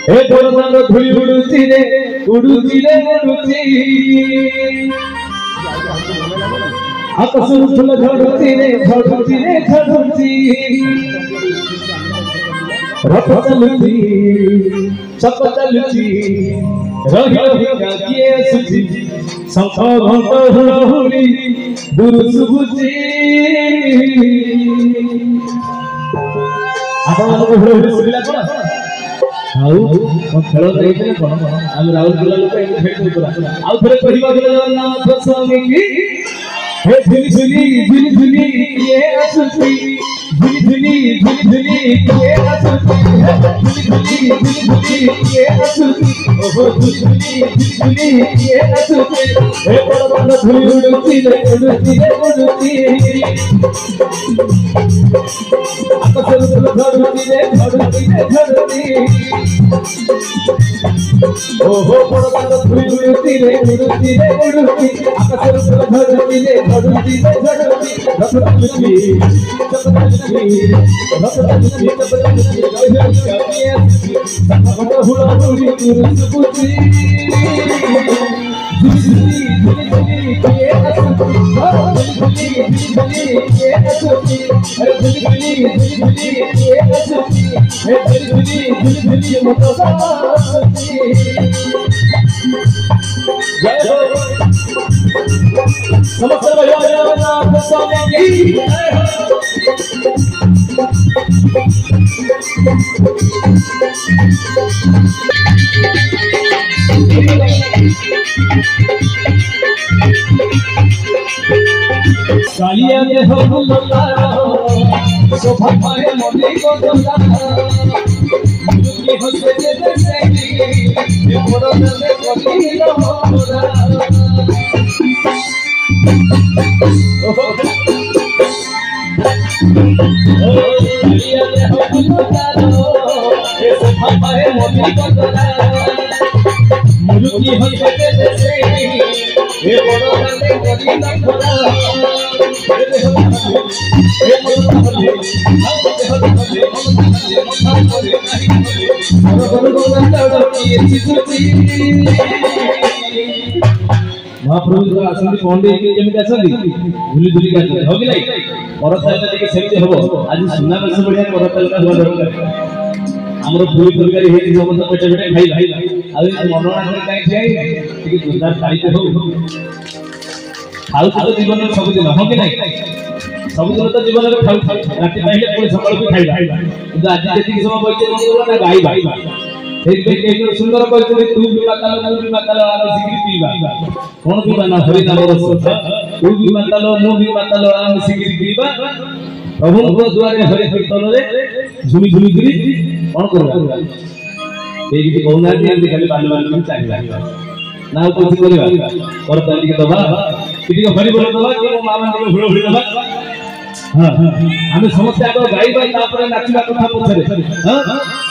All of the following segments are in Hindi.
हे बरदान धुली उड़ुची रे उड़ुची रे उड़ुची आकाश फूल झड़ुची रे झड़ुची रे झड़ुची रथ चलुची चक चलुची रही रही काकिए सुची शंख घंट हुलहुली दूर सुबुची आपण हुलहुली सुबिला कोन आउ खेल देखते कोन हम राउरकेला लोक एम भेट पुरा आउ थरे कहिबा गेल जगन्नाथ स्वामी की हे झुली झुली झुली झुली ये असुची झुली झुली झुली झुली ये असुची झुली झुली झुली झुली ये असुची ओहो झुली झुली झुली ये असुची हे बड़ झुली उड़ुची रे उड़ुची रे उड़ुची आकाश फूल झड़ुची रे झड़ुची रे झड़ुची ओहो बड़ झुली उड़ुची रे उड़ुची रे उड़ुची आकाश फूल झड़ुची रे झड़ुची रे झड़ुची रथ चलुची कालिया के हो बुलला शोभा पाए मोदी को दुला मुझे हो से जैसे ये बड़ा दे कोई ना मोरा कालिया के हो बुलला ये शोभा पाए मोदी को दुला मुझे हो से जैसे ये बड़ा दे कोई ना मोरा महाप्रभु आसंती पंडे जमी आसंती झुली झुली हो कि नहीं परतालटा टिके सेमती हबो आज सुना बस बढ़िया परतालटा हुआ दरकार हमर पूरी तरकारी हे समस्त पेटे पेटे खाई भाई आ मनोना करे काई खाई टिके जोरदार खाइते हो खाउ तो जीवन में सब दिन हो कि नहीं सब दिन तो जीवन में खाउ राति पहले कोई सकाळ को खाइबा কিন্তু आज जति समय बइते कोन ना गाइबा एक बे के सुंदर कहते तू भी मातालो आलो सिगरी पीबा कोन पीबा ना हरि नाम रस तू भी मातालो मु भी मातालो आलो सिगरी पीबा प्रभु को द्वारे हरि कीर्तन रे झुमी झुमी करी कोन करबा ए गीत कोना दिया खाली बाल बाल में चाहि लागबा ना कुछ करबा करता टिके दबा टिके हरि बोल दबा कि मामा टिके हुळ हुळ दबा हां हमें समस्त आगो गाइबा तापरे नाचिबा कथा पछरे हां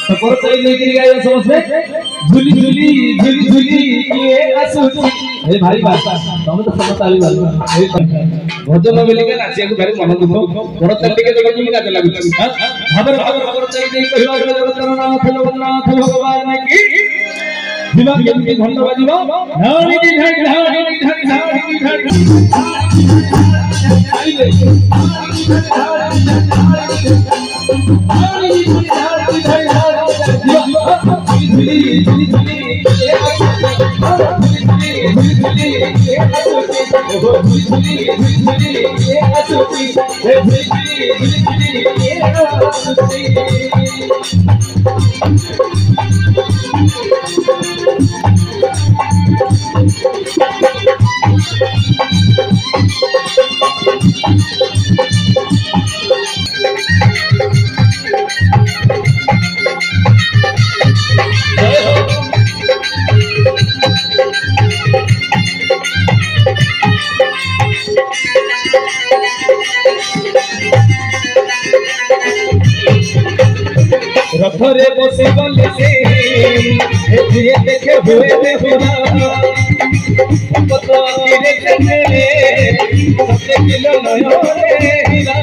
तो करतई नै कि गाइबा समस्त झुली झुली झुली झुली ये असुची ए भाई बात तुम तो समस्त आली बात ए भजन मिले के नाचिया को भारी मन दुख करतई टिके देखो कि नाच लागु हां खबर करतई नै कहिबा जगन्नाथ भगवान की दिवा के घंटा बाजिबो धाड़ी धाड़ी धाड़ी धाड़ी धाड़ी धाड़ी आइले रथरे बसे गले से धीरे देखे हुए बेहुरा पता तेरे चले सबसे किलो नयो रे हीरा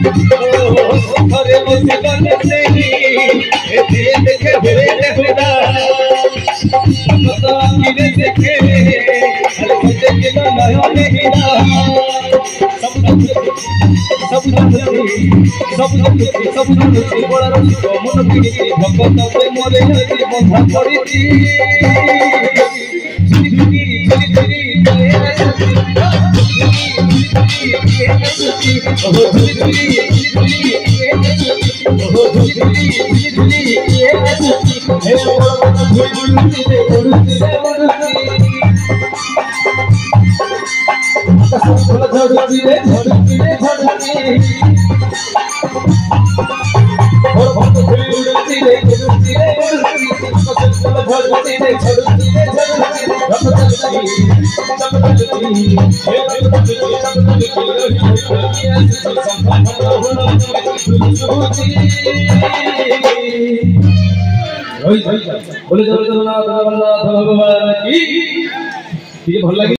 घरे बसे गले से ये देखे हुए देखदा तो आखिर देखे अरे बच्चे के नयो नहीं ना सब बड़ा रसी को मन पीड़ी भगत पे मोरे नदी बंधा पड़ी थी बोले जगन्नाथ भगवान की भल लगे।